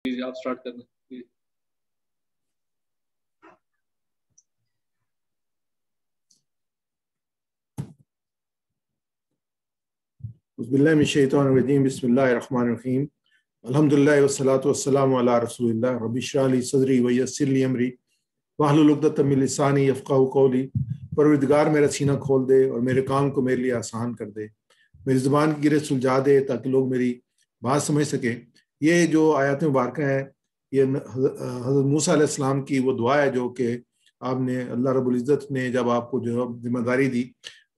جی آپ سٹارٹ کرنا. بسم اللہ من الشیطان الرجیم بسم اللہ الرحمن الرحیم الحمدللہ والصلاۃ والسلام علی رسول اللہ رب اشرح لی صدری ویسر لی امری واحلل عقدۃ من لسانی یفقہوا قولی. پروردگار میرا سینہ کھول دے اور میرے کام کو میرے لیے آسان کر دے، میری زبان کی گرہ سلجھا دے تاکہ لوگ میری بات سمجھ سکیں. یہ جو آیات مبارکہ ہیں یہ حضرت موسیٰ علیہ السلام کی وہ دعا ہے جو کہ آپ نے اللہ رب العزت نے جب آپ کو جو ذمہ داری دی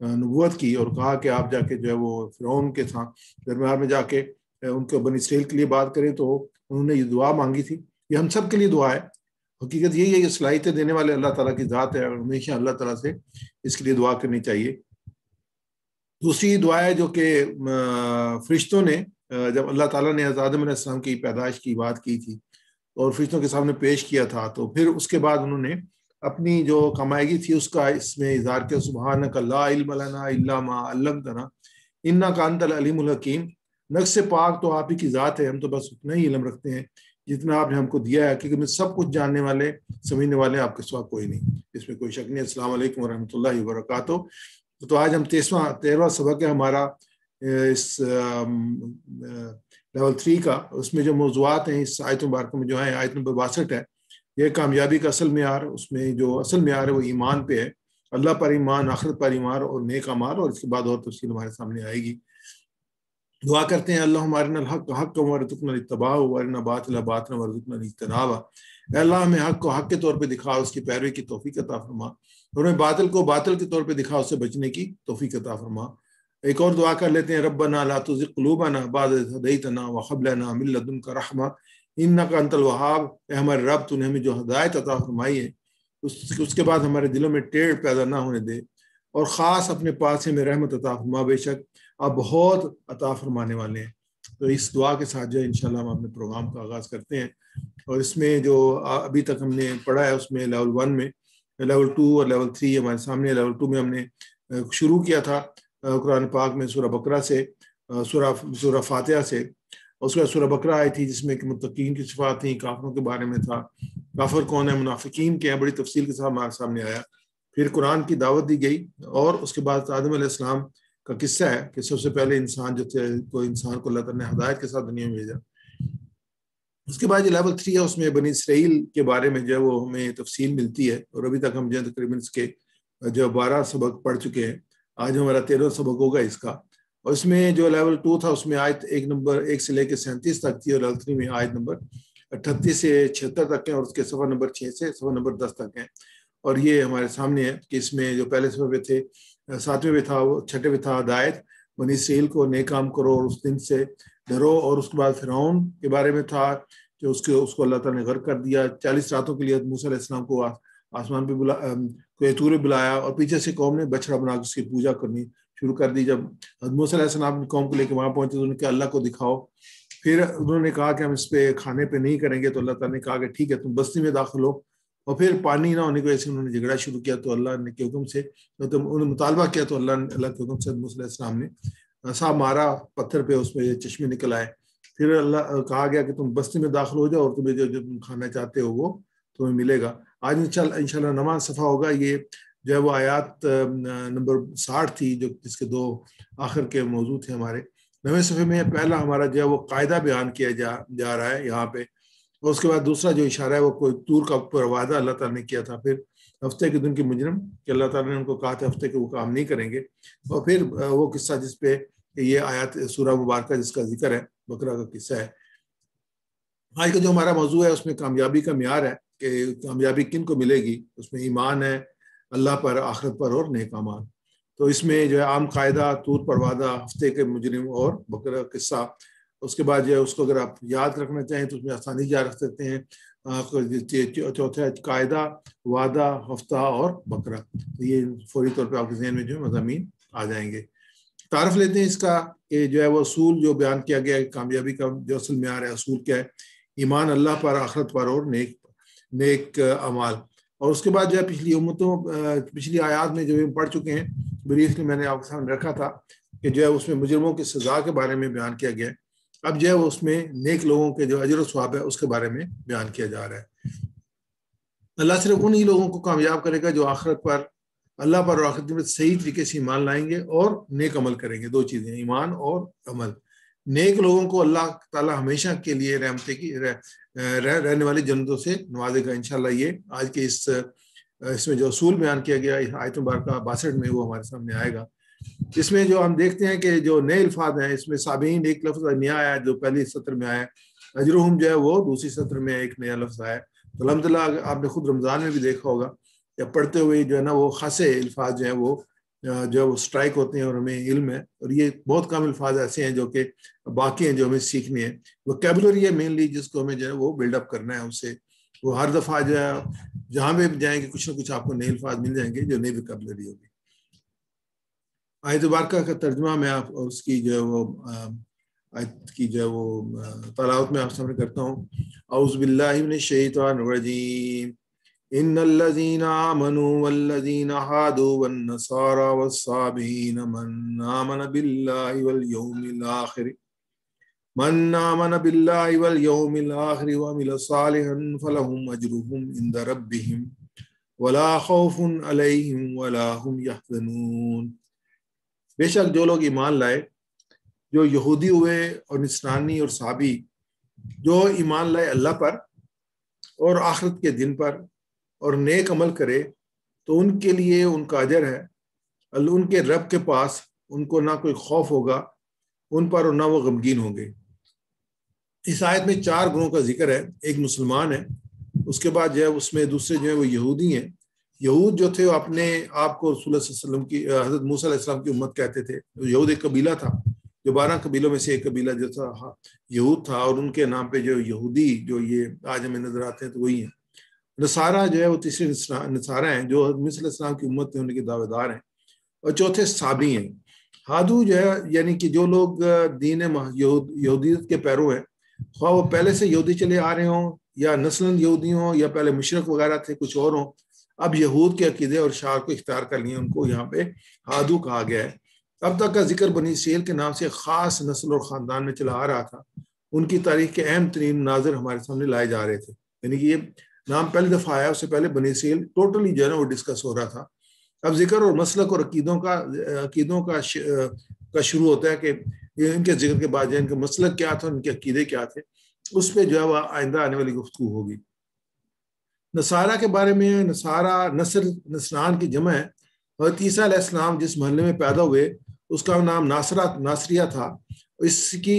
نبوت کی اور کہا کہ آپ جا کے جو ہے وہ فرعون کے ساتھ درمیان میں جا کے ان کو بنی اسرائیل کے لیے بات کریں، تو انہوں نے یہ دعا مانگی تھی. یہ ہم سب کے لیے دعا ہے. حقیقت یہی ہے کہ صلاحیتیں دینے والے اللہ تعالیٰ کی ذات ہے اور ہمیشہ اللہ تعالیٰ سے اس کے لیے دعا کرنی چاہیے. دوسری دعا ہے جو کہ فرشتوں نے جب اللہ تعالیٰ نے آدم علیہ السلام کی پیدائش کی بات کی تھی اور فرشتوں کے سامنے پیش کیا تھا، تو پھر اس کے بعد انہوں نے اپنی جو کمائیگی تھی اس کا اس میں اظہار کیا. سبحانک لا علم لنا الا ما علمتنا انک انت العلیم الحکیم. نقص سے پاک تو آپ ہی کی ذات ہے، ہم تو بس اتنا ہی علم رکھتے ہیں جتنا آپ نے ہم کو دیا ہے، کیونکہ میں سب کچھ جاننے والے سمجھنے والے آپ کے سوا کوئی نہیں، اس میں کوئی شک نہیں. السلام علیکم ورحمۃ اللہ وبرکاتہ. تو آج ہم 13واں سبق ہے ہمارا اس لیول 3 کا. اس میں جو موضوعات ہیں اس آیت مبارکہ میں جو ہے آیت نمبر 62 ہے، یہ کامیابی کا اصل معیار. اس میں جو اصل معیار ہے وہ ایمان پہ ہے، اللہ پر ایمان، آخرت پر ایمان اور نیک اعمال، اور اس کے بعد اور تفصیل ہمارے سامنے آئے گی. دعا کرتے ہیں اللہم ارنا الحق حقا وارزقنا اتباعہ وارنا الباطل باطلا وارزقنا اجتنابہ. اے اللہ ہمیں حق کو حق کے طور پہ دکھا، اس کی پیروی کی توفیق عطا فرما، اور ہمیں باطل کو باطل کے طور پہ دکھا، اس سے بچنے کی توفیق عطا فرما. ایک اور دعا کر لیتے ہیں ربنا لا تزغ قلوبنا بعد اذ ہدیتنا وہب لنا من لدنک رحمہ انک انت الوہاب. اے ہمارے رب، تو نے ہمیں جو ہدایت عطا فرمائی ہے اس کے بعد ہمارے دلوں میں ٹیڑھ پیدا نہ ہونے دے، اور خاص اپنے پاس سے ہمیں رحمت عطا فرما، بے شک آپ بہت عطا فرمانے والے ہیں. تو اس دعا کے ساتھ جو ہے انشاءاللہ ہم اپنے پروگرام کا آغاز کرتے ہیں. اور اس میں جو ابھی تک ہم نے پڑھا ہے اس میں لیول 1 میں، لیول 2 اور لیول 3 ہمارے سامنے. لیول 2 میں ہم نے شروع کیا تھا قرآن پاک میں سورہ بقرہ سے، سورہ فاتحہ سے. اس کے بعد سورہ بقرہ آئی تھی جس میں کہ متقین کی صفات تھیں، کافروں کے بارے میں تھا، کافر کون ہے، منافقین کے ہیں، بڑی تفصیل کے ساتھ ہمارے سامنے آیا. پھر قرآن کی دعوت دی گئی، اور اس کے بعد آدم علیہ السلام کا قصہ ہے کہ سب سے پہلے انسان جو تھے تو انسان کو اللہ تعالیٰ نے ہدایت کے ساتھ دنیا میں بھیجا. اس کے بعد جو لیول 3 ہے اس میں بنی اسرائیل کے بارے میں جو ہے وہ ہمیں تفصیل ملتی ہے، اور ابھی تک ہم جو ہے تقریباً اس کے جو 12 سبق پڑھ چکے ہیں. آج ہمارا 13واں سبق ہوگا اس کا. اور اس میں جو لیول 2 تھا اس میں آیت 1 سے لے کے 37 تک تھی، اور لیول 3 میں آیت نمبر 38 سے 76 تک ہیں، اور اس کے صفحہ نمبر 6 سے صفحہ نمبر 10 تک ہیں. اور یہ ہمارے سامنے ہے کہ اس میں جو پہلے صفحے پہ تھے، 7ویں پہ تھا، وہ 6 پہ تھا ہدایت، بنی اسرائیل کو نیک کام کرو اور اس دن سے ڈرو. اور اس کے بعد فرعون کے بارے میں تھا کہ اس کو اللہ تعالیٰ نے غرق کر دیا. 40 راتوں کے لیے موسیٰ علیہ السلام کو آسمان پہ طور بلایا، اور پیچھے سے قوم نے بچڑا بنا کے اس کی پوجا کرنی شروع کر دی. جب موسیٰ علیہ السلام قوم کو لے کے وہاں پہنچے تو انہوں نے کہا اللہ کو دکھاؤ. پھر انہوں نے کہا کہ ہم اس پہ کھانے پہ نہیں کریں گے، تو اللہ تعالیٰ نے کہا کہ ٹھیک ہے تم بستی میں داخل ہو. اور پھر پانی نہ ہونے کی وجہ سے انہوں نے جھگڑا شروع کیا، تو اللہ نے کے حکم سے انہوں نے مطالبہ کیا، تو اللہ کے حکم سے موسیٰ علیہ السلام نے صاحب مارا پتھر پہ، اس میں چشمے نکل آئے. پھر اللہ کہا گیا کہ تم بستی میں داخل ہو جاؤ اور تمہیں جو تم کھانا چاہتے ہو وہ تمہیں ملے گا. آج انشاءاللہ 9واں صفحہ ہوگا. یہ جو ہے وہ آیات نمبر 60 تھی جو جس کے 2 آخر کے موضوع تھے ہمارے. 9ویں صفحے میں پہلا ہمارا جو ہے وہ قاعدہ بیان کیا جا رہا ہے یہاں پہ، اور اس کے بعد دوسرا جو اشارہ ہے وہ کوئی طور کا اوپر وعدہ اللہ تعالیٰ نے کیا تھا. پھر ہفتے کے دن کے مجرم کہ اللہ تعالیٰ نے ان کو کہا تھا ہفتے کے وہ کام نہیں کریں گے. اور پھر وہ قصہ جس پہ یہ آیات سورہ مبارکہ جس کا ذکر ہے، بقرہ کا قصہ ہے. آج کا جو ہمارا موضوع ہے اس میں کامیابی کا معیار ہے کہ کامیابی کن کو ملے گی. اس میں ایمان ہے اللہ پر، آخرت پر، اور نیک اعمال. تو اس میں جو ہے عام قاعدہ، طور پر وعدہ، ہفتے کے مجرم اور بقرہ قصہ. اس کے بعد جو ہے اس کو اگر آپ یاد رکھنا چاہیں تو اس میں آسانی سے یاد رکھ سکتے ہیں. چوتھا قاعدہ، وعدہ، ہفتہ اور بقرہ. تو یہ فوری طور پہ آپ کے ذہن میں جو ہے مضامین آ جائیں گے. تعارف لیتے ہیں اس کا کہ جو ہے وہ اصول جو بیان کیا گیا ہے کامیابی کا جو اصل معیار ہے، اصول کیا ہے؟ ایمان اللہ پر، آخرت پر، اور نیک اعمال. اور اس کے بعد جو ہے پچھلی آیات میں جو پڑھ چکے ہیں بریفلی میں نے آپ کے سامنے رکھا تھا کہ جو ہے اس میں مجرموں کی سزا کے بارے میں بیان کیا گیا ہے. اب جو ہے اس میں نیک لوگوں کے جو اجر و ثواب ہے اس کے بارے میں بیان کیا جا رہا ہے۔ اللہ صرف انہی لوگوں کو کامیاب کرے گا جو آخرت پر، اللہ پر اور آخرت میں صحیح طریقے سے ایمان لائیں گے اور نیک عمل کریں گے۔ دو چیزیں، ایمان اور عمل۔ نیک لوگوں کو اللہ تعالیٰ ہمیشہ کے لیے رحمتے کی رہنے والی جنتوں سے نوازے گا انشاءاللہ۔ یہ آج کے اس میں جو اصول بیان کیا گیا آیت مبارکہ 62 میں، وہ ہمارے سامنے آئے گا۔ اس میں جو ہم دیکھتے ہیں کہ جو نئے الفاظ ہیں، اس میں سابعین ایک لفظ نیا آیا جو پہلی سطر میں آیا، اجرہم جو ہے وہ دوسری سطر میں ایک نیا لفظ آیا۔ تو الحمدللہ آپ نے خود رمضان میں بھی دیکھا ہوگا یا پڑھتے ہوئے جو ہے نا وہ خاصے الفاظ جو ہیں وہ جو اسٹرائک ہوتے ہیں اور ہمیں علم ہے، اور یہ بہت کم الفاظ ایسے ہیں جو کہ باقی ہیں جو ہمیں سیکھنے ہیں۔ ووکیبلری ہے مینلی جس کو ہمیں جو ہے وہ بلڈ اپ کرنا ہے اس سے۔ وہ ہر دفعہ جو ہے جہاں پہ جائیں گے کچھ نہ کچھ آپ کو نئے الفاظ مل جائیں گے جو نئی ووکیبلری ہوگی۔ آیت مبارکہ کا ترجمہ میں آپ اور اس کی جو ہے وہ آیت کی جو ہے وہ تلاوت میں آپ سامنے کرتا ہوں۔ اعوذ باللہ من الشیطان الرجیم۔ ان الذين آمنوا والذين هادوا والنصارى والصابئين من آمن بالله واليوم الآخر وعمل صالحا فلهم أجرهم عند ربهم ولا خوف عليهم ولا هم يحزنون۔ بے شک جو لوگ ایمان لائے، جو یہودی ہوئے اور نصرانی اور صابی، جو ایمان لائے اللہ پر اور آخرت کے دن پر اور نیک عمل کرے، تو ان کے لیے ان کا اجر ہے، ان کے رب کے پاس ان کو نہ کوئی خوف ہوگا ان پر اور نہ وہ غمگین ہوں گے۔ اس آیت میں 4 گروہوں کا ذکر ہے۔ ایک مسلمان ہے، اس کے بعد جو ہے اس میں دوسرے جو ہے وہ یہودی ہیں۔ یہود جو تھے وہ اپنے آپ کو رسول اللہ صلی اللہ علیہ وسلم کی، حضرت موسیٰ علیہ السلام کی امت کہتے تھے۔ یہود ایک قبیلہ تھا جو 12 قبیلوں میں سے ایک قبیلہ جو تھا یہود تھا، اور ان کے نام پہ جو یہودی جو یہ آج ہمیں نظر آتے ہیں تو وہی ہیں۔ نصارہ جو ہے وہ تیسرے نصارہ ہیں جو حضرت موسیٰ علیہ السلام کی امت ہونے کے دعوے دار ہیں، اور چوتھے صابی ہیں۔ ہادو جو ہے یعنی کہ جو لوگ دین یہودیت کے پیرو ہیں، خواہ وہ پہلے سے یہودی چلے آ رہے ہوں یا نسلاً یہودی ہوں یا پہلے مشرک وغیرہ تھے کچھ اور ہوں، اب یہود کے عقیدے اور شعار کو اختیار کر لیے، ان کو یہاں پہ ہادو کہا گیا ہے۔ اب تک کا ذکر بنی اسرائیل کے نام سے خاص نسل اور خاندان میں چلا آ رہا تھا۔ ان کی تاریخ کے اہم ترین مناظر ہمارے سامنے لائے جا رہے تھے، یعنی کہ یہ نام پہلی دفعہ آیا، اس سے پہلے بنی اسرائیل ٹوٹلی جو ہے نا وہ ڈسکس ہو رہا تھا۔ اب ذکر اور مسلک اور عقیدوں کا شروع ہوتا ہے کہ ان کے ذکر کے بعد جو ان کے مسلک کیا تھا، ان کے عقیدے کیا تھے، اس پہ جو ہے وہ آئندہ آنے والی گفتگو ہوگی۔ نصارہ کے بارے میں، نصارہ نصران کی جمع ہے۔ حضرت عیسیٰ علیہ السلام جس محلے میں پیدا ہوئے اس کا نام ناصریہ تھا۔ اس کی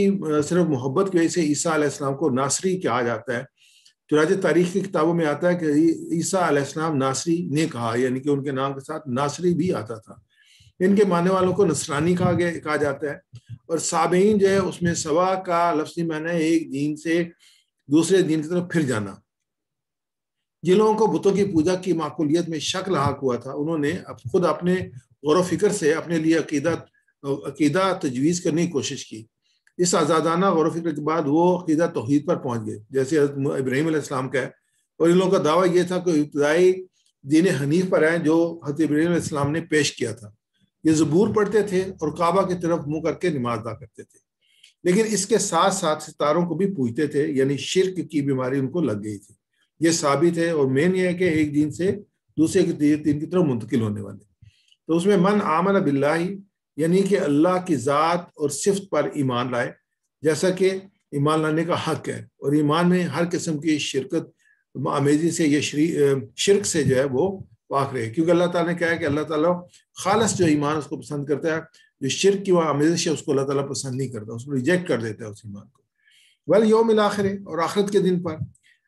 صرف محبت کی وجہ سے عیسیٰ علیہ السلام کو ناصری کہا جاتا ہے۔ چنانچہ تاریخ کی کتابوں میں آتا ہے کہ عیسیٰ علیہ السلام ناصری نے کہا، یعنی کہ ان کے نام کے ساتھ ناصری بھی آتا تھا۔ ان کے ماننے والوں کو نصرانی کہا جاتا ہے۔ اور صابئین جو ہے اس میں سوا کا لفظی معنی ہے ایک دین سے دوسرے دین کی طرف پھر جانا۔ جن لوگوں کو بتوں کی پوجا کی معقولیت میں شک لاحق ہوا تھا، انہوں نے خود اپنے غور و فکر سے اپنے لیے عقیدہ تجویز کرنے کی کوشش کی۔ اس آزادانہ غور و فکر کے بعد وہ عقیدہ توحید پر پہنچ گئے، جیسے حضرت ابراہیم علیہ السلام کا ہے۔ اور ان لوگوں کا دعویٰ یہ تھا کہ ابتدائی دین حنیف پر ہیں جو حضرت ابراہیم علیہ السلام نے پیش کیا تھا۔ یہ زبور پڑھتے تھے اور کعبہ کی طرف منہ کر کے نماز ادا کرتے تھے، لیکن اس کے ساتھ ساتھ ستاروں کو بھی پوجتے تھے، یعنی شرک کی بیماری ان کو لگ گئی تھی۔ یہ ثابت ہے، اور مین یہ ہے کہ ایک دین سے دوسرے دین کی طرف منتقل ہونے والے۔ تو اس میں من آمن باللہ یعنی کہ اللہ کی ذات اور صفت پر ایمان لائے، جیسا کہ ایمان لانے کا حق ہے، اور ایمان میں ہر قسم کی شرکت آمیزی سے یہ شرک سے جو ہے وہ پاک رہے، کیونکہ اللہ تعالیٰ نے کہا ہے کہ اللہ تعالیٰ خالص جو ایمان اس کو پسند کرتا ہے، جو شرک کی وہ آمیزش ہے اس کو اللہ تعالیٰ پسند نہیں کرتا، اس کو ریجیکٹ کر دیتا ہے اس ایمان کو۔ والیوم الآخر، اور آخرت کے دن پر۔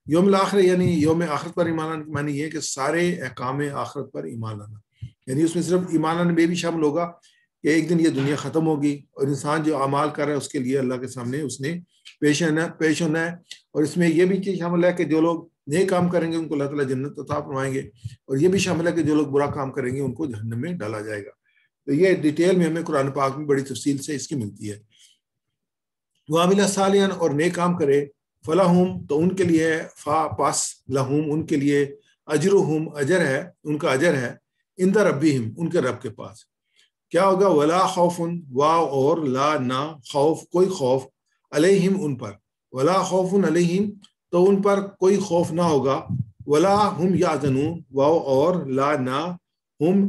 یوم الآخر یعنی یوم آخرت پر ایمان لانا، معنی یہ ہے کہ سارے احکام آخرت پر ایمان لانا، یعنی اس میں صرف ایمان لانے میں بھی شامل ہوگا کہ ایک دن یہ دنیا ختم ہوگی اور انسان جو اعمال کر رہا ہے اس کے لیے اللہ کے سامنے اس نے پیش ہونا ہے۔ اور اس میں یہ بھی چیز شامل ہے کہ جو لوگ نیک کام کریں گے ان کو اللہ تعالیٰ جنت عطا فرمائیں گے، اور یہ بھی شامل ہے کہ جو لوگ برا کام کریں گے ان کو جہنم میں ڈالا جائے گا۔ تو یہ ڈیٹیل میں ہمیں قرآن پاک میں بڑی تفصیل سے اس کی ملتی ہے۔ وَعَمِلَ صَالِحًا، اور نیک کام کرے، فَلَهُمْ، تو ان کے لیے پاس، لَهُمْ ان کے لیے، اجرہم اجر ہے، ان کا اجر ہے، عند ربہم ان کے رب کے پاس۔ کیا ہوگا؟ ولا خوف، واو اور لا نہ، خوف کوئی خوف، علیہم ان پر، ولا خوف علیہم تو ان پر کوئی خوف نہ ہوگا، ولا ہم یحزنون واو اور لا نہ، ہم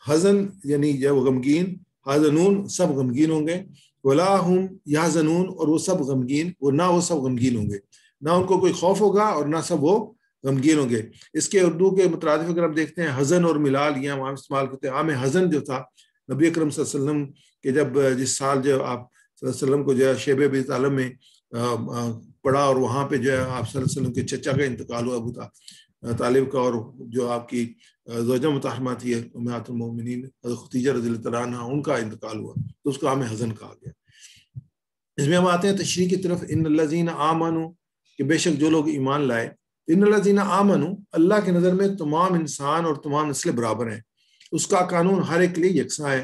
حزن یعنی جب غمگین، حزنون سب غمگین ہوں گے، ولا ہم یحزنون اور وہ سب غمگین، وہ سب غمگین ہوں گے، نہ ان کو کوئی خوف ہوگا اور نہ سب وہ غمگین ہوں گے۔ اس کے اردو کے مترادف اگر ہم دیکھتے ہیں حزن اور ملال، یہ عام استعمال کرتے ہیں۔ عام حزن جو تھا نبی اکرم صلی اللہ علیہ وسلم کے جب جس سال جو آپ صلی اللہ علیہ وسلم کو جو ہے شیب ابی طالب میں پڑا، اور وہاں پہ جو ہے آپ صلی اللہ علیہ وسلم کے چچا کا انتقال ہوا ابو طالب کا، اور جو آپ کی زوجہ متحرمہ تھی امہات المومنین حضرت خدیجہ رضی اللہ تعالیٰ عنہ، ان کا انتقال ہوا، تو اس کو عام حزن کہا گیا۔ اس میں ہم آتے ہیں تشریح کی طرف، ان الذین آمنوا کہ بے شک جو لوگ ایمان لائے، ان الذین آمنوا اللہ کی نظر میں تمام انسان اور تمام نسلیں برابر ہیں، اس کا قانون ہر ایک کے لیے یکساں ہے۔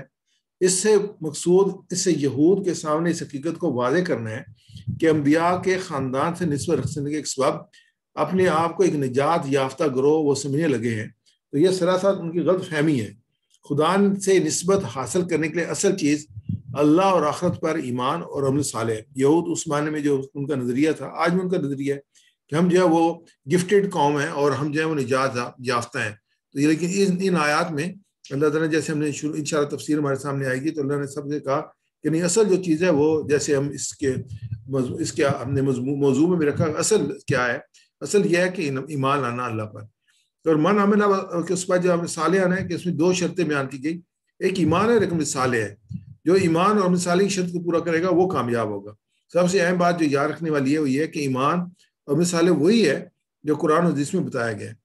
اس سے مقصود اس سے یہود کے سامنے اس حقیقت کو واضح کرنا ہے کہ انبیاء کے خاندان سے نسبت رکھنے کے سبب اپنے آپ کو ایک نجات یافتہ گروہ وہ سمجھنے لگے ہیں، تو یہ سراسر ان کی غلط فہمی ہے۔ خدا سے نسبت حاصل کرنے کے لیے اصل چیز اللہ اور آخرت پر ایمان اور عمل صالح ہے۔ یہود اس معنی میں جو ان کا نظریہ تھا، آج میں ان کا نظریہ ہے کہ ہم جو ہے وہ گفٹڈ قوم ہیں اور ہم جو ہے وہ نجات یافتہ ہیں۔ تو یہ لیکن ان آیات میں اللہ تعالیٰ نے، جیسے ہم نے شروع انشاءاللہ تفسیر ہمارے سامنے آئے گی، تو اللہ نے سب سے کہا کہ نہیں، اصل جو چیز ہے وہ جیسے ہم اس کے ہم نے موضوع میں بھی رکھا، اصل کیا ہے؟ اصل یہ ہے کہ ایمان لانا اللہ پر، اور من عمل کہ اس پر جو ہم صالح آنا ہے کہ اس میں دو شرطیں بیان کی گئی، ایک ایمان ہے، ایک عمل صالح ہے۔ جو ایمان اور عمل صالح کی شرط کو پورا کرے گا وہ کامیاب ہوگا۔ سب سے اہم بات جو یاد رکھنے والی ہے وہ یہ ہے کہ ایمان اور عمل صالح وہی ہے جو قرآن و حدیث میں بتایا گیا ہے۔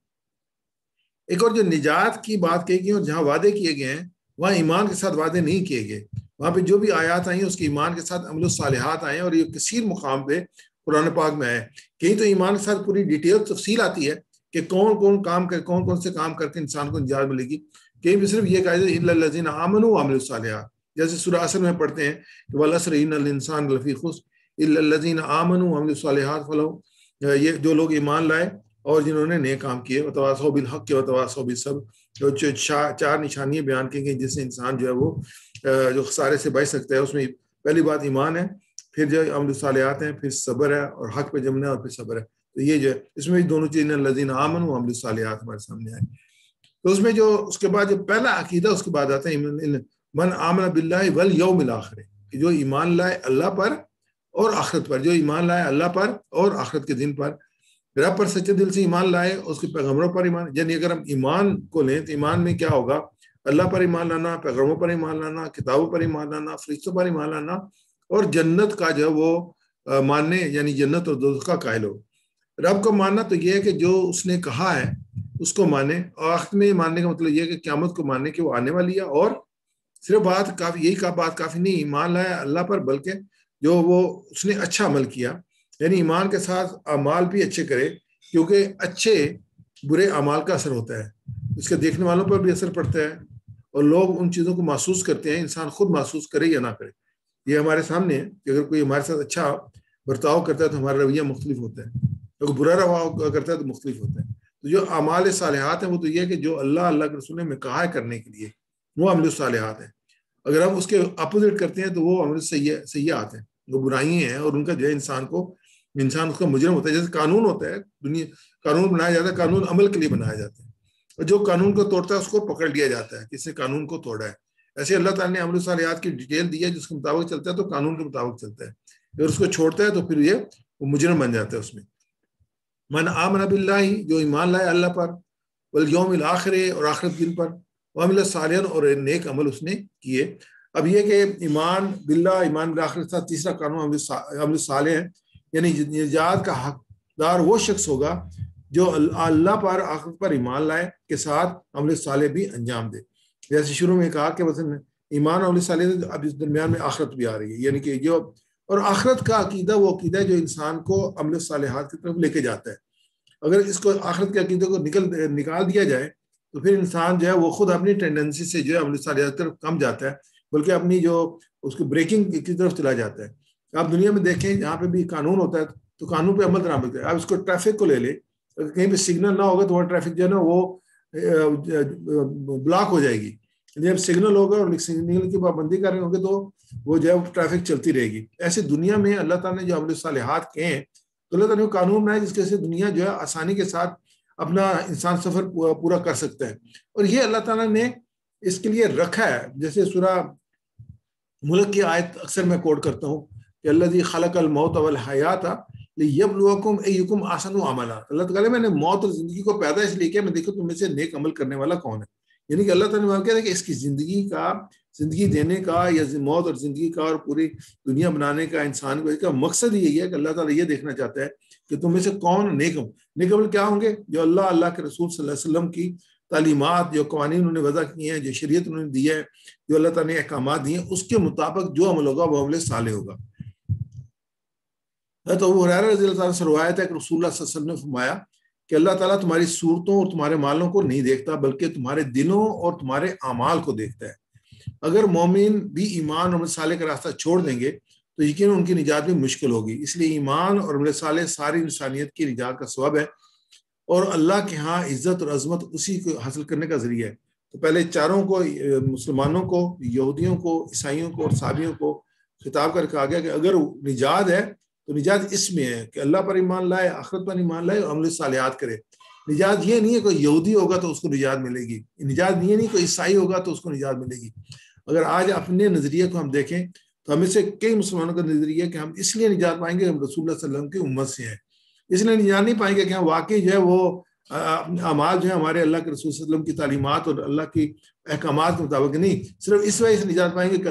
ایک اور جو نجات کی بات کہی گئی اور جہاں وعدے کیے گئے ہیں وہاں ایمان کے ساتھ وعدے نہیں کیے گئے، وہاں پہ جو بھی آیات آئی ہیں اس کے ایمان کے ساتھ عمل الصالحات آئے ہیں، اور یہ کثیر مقام پہ قرآن پاک میں ہے۔ کہیں تو ایمان کے ساتھ پوری ڈیٹیل تفصیل آتی ہے کہ کون کون کام کر کون کون سے کام کر کے انسان کو نجات ملے گی، کہیں بھی صرف یہ کہا جائے الا الذین آمنوا وعملوا الصالحات، جیسے سورہ عصر میں پڑھتے ہیں کہ والعصر ان الانسان لفی خسر الا الذین آمنوا وعملوا الصالحات فلہم، یہ جو لوگ ایمان لائے اور جنہوں نے نیک کام کیے، وتواصوا بالحق وتواصوا بالصبر، جو چار نشانیاں بیان کی گئی جس سے انسان جو ہے وہ جو خسارے سے بچ سکتا ہے، اس میں پہلی بات ایمان ہے، پھر جو عمل الصالحات ہیں، پھر صبر ہے اور حق پہ جمنا ہے، اور پھر صبر ہے۔ تو یہ جو ہے اس میں دونوں چیزیں الذین آمنوا وعملوا الصالحات ہمارے سامنے آئے۔ تو اس میں جو اس کے بعد جو پہلا عقیدہ اس کے بعد آتا ہے من آمن باللہ والیوم الآخر، کہ جو ایمان لائے اللہ پر اور آخرت پر، جو ایمان لائے اللہ پر اور آخرت کے دن پر، رب پر سچے دل سے ایمان لائے، اس کے پیغمبروں پر ایمان، یعنی اگر ہم ایمان کو لیں تو ایمان میں کیا ہوگا؟ اللہ پر ایمان لانا، پیغمبروں پر ایمان لانا، کتابوں پر ایمان لانا، فرشتوں پر ایمان لانا، اور جنت کا جو ہے وہ ماننے، یعنی جنت اور دوزخ کا قائل ہو۔ رب کو ماننا تو یہ ہے کہ جو اس نے کہا ہے اس کو مانے، اور آخرت میں ماننے کا مطلب یہ ہے کہ قیامت کو ماننے کہ وہ آنے والی ہے، اور صرف بات کافی یہی بات کافی نہیں، ایمان لایا اللہ پر، بلکہ جو وہ اس نے اچھا عمل کیا، یعنی ایمان کے ساتھ اعمال بھی اچھے کرے، کیونکہ اچھے برے اعمال کا اثر ہوتا ہے، اس کے دیکھنے والوں پر بھی اثر پڑتا ہے، اور لوگ ان چیزوں کو محسوس کرتے ہیں، انسان خود محسوس کرے یا نہ کرے۔ یہ ہمارے سامنے ہے کہ اگر کوئی ہمارے ساتھ اچھا برتاؤ کرتا ہے تو ہمارا رویہ مختلف ہوتا ہے، اگر برا رویہ کرتا ہے تو مختلف ہوتا ہے۔ تو جو اعمال صالحات ہیں وہ تو یہ ہے کہ جو اللہ کے رسول نے کہا ہے کرنے کے لیے، وہ عمل صالحات ہیں۔ اگر ہم اس کے اپوزٹ کرتے ہیں تو وہ عمل سیئات ہیں، وہ برائیاں ہیں، اور ان کا جو ہے انسان اس کا مجرم ہوتا ہے۔ جیسے قانون ہوتا ہے، قانون بنایا جاتا ہے، قانون عمل کے لیے بنایا جاتا ہے، اور جو قانون کو توڑتا ہے اس کو پکڑ لیا جاتا ہے کہ اس نے قانون کو توڑا ہے۔ ایسے اللہ تعالیٰ نے عمل صالحات کی ڈیٹیل دی ہے، جس کے مطابق چلتا ہے تو قانون کے مطابق چلتا ہے، اگر اس کو چھوڑتا ہے تو پھر یہ وہ مجرم بن جاتا ہے اس میں۔ من آمن باللہ، جو ایمان لائے اللہ پر، والیوم الآخر، اور آخرت دن پر، وعمل صالحا، اور نیک عمل اس نے کیے۔ اب یہ کہ ایمان باللہ، ایمان بالآخرت کے ساتھ تیسرا قانون عمل صالح ہے، یعنی نجات کا حقدار وہ شخص ہوگا جو اللہ پر آخرت پر ایمان لائے کے ساتھ عمل صالح بھی انجام دے۔ جیسے شروع میں کہا کہ مثلا ایمان اور عمل صالح، اب اس درمیان میں آخرت بھی آ رہی ہے، یعنی کہ جو اور آخرت کا عقیدہ وہ عقیدہ ہے جو انسان کو عمل صالحات کی طرف لے کے جاتا ہے۔ اگر اس کو آخرت کے عقیدے کو نکال دیا جائے تو پھر انسان جو ہے وہ خود اپنی ٹینڈنسی سے جو ہے عمل صالحات کی طرف کم جاتا ہے، بلکہ اپنی جو اس کو بریکنگ کی طرف چلا جاتا ہے۔ آپ دنیا میں دیکھیں جہاں پہ بھی قانون ہوتا ہے تو قانون پہ عمل درآمد کرے۔ آپ اس کو ٹریفک کو لے لیں، اگر کہیں پہ سگنل نہ ہوگا تو وہ ٹریفک جو ہے نا وہ بلاک ہو جائے گی، جب سگنل ہوگا اور سگنل کی پابندی کر رہے ہوں گے تو وہ جو ہے ٹریفک چلتی رہے گی. ایسے دنیا میں اللہ تعالیٰ نے جو عمل صالحات کہے ہیں تو اللہ تعالیٰ نے قانون بنایا جس کے سے دنیا جو ہے آسانی کے ساتھ اپنا انسان سفر پورا کر سکتا ہے. اور یہ اللہ تعالیٰ نے اس کے لیے رکھا ہے. جیسے سورہ ملک کی آیت اکثر میں کوٹ کرتا ہوں کہ الذی خلق الموت والحیات لیبلوکم ایکم احسن عملا. اللہ تعالیٰ میں نے موت اور زندگی کو پیدا اس لیے کیا میں دیکھوں تم میں سے نیک عمل کرنے والا کون ہے. یعنی کہ اللہ تعالیٰ نے کہا کہ اس کی زندگی دینے کا یا موت اور زندگی کا اور پوری دنیا بنانے کا انسان کو اس کا مقصد یہی ہے کہ اللہ تعالیٰ یہ دیکھنا چاہتا ہے کہ تم میں سے کون نیک عمل کیا ہوں گے جو اللہ کے رسول صلی اللہ علیہ وسلم کی تعلیمات جو قوانین انہوں نے وضع کیے ہیں جو شریعت انہوں نے دی ہے جو اللہ تعالیٰ نے احکامات دیے ہیں اس کے مطابق جو عمل ہوگا وہ عمل صالح ہوگا. تو ابو ہریرہ رضی اللہ تعالیٰ سے روایت ہے کہ رسول اللہ صلی اللہ علیہ وسلم نے فرمایا کہ اللہ تعالیٰ تمہاری صورتوں اور تمہارے مالوں کو نہیں دیکھتا بلکہ تمہارے دلوں اور تمہارے اعمال کو دیکھتا ہے. اگر مومن بھی ایمان اور عمل صالح کا راستہ چھوڑ دیں گے تو یقیناً ان کی نجات بھی مشکل ہوگی. اس لیے ایمان اور عمل صالح ساری انسانیت کی نجات کا سبب ہے اور اللہ کے ہاں عزت اور عظمت اسی کو حاصل کرنے کا ذریعہ ہے. تو پہلے چاروں کو مسلمانوں کو یہودیوں کو عیسائیوں کو اور صحابیوں کو خطاب کر کہا گیا کہ اگر نجات ہے تو نجات اس میں ہے کہ اللہ پر ایمان لائے آخرت پر ایمان لائے اور عمل صالحات کرے. نجات یہ نہیں ہے کوئی یہودی ہوگا تو اس کو نجات ملے گی. نجات یہ نہیں کوئی عیسائی ہوگا تو اس کو نجات ملے گی. اگر آج اپنے نظریے کو ہم دیکھیں تو ہمیں سے کئی مسلمانوں کا نظریہ ہے کہ ہم اس لیے نجات پائیں گے کہ ہم رسول اللہ صلی اللہ علیہ وسلم کی امت سے ہیں. اس لیے نجات نہیں پائیں گے کہ ہم واقعی جو ہے وہ اعمال جو ہے ہمارے اللہ کے رسول صلی اللہ علیہ وسلم کی تعلیمات اور اللہ کی احکامات کے مطابق نہیں. صرف اس وجہ سے نجات پائیں گے کہ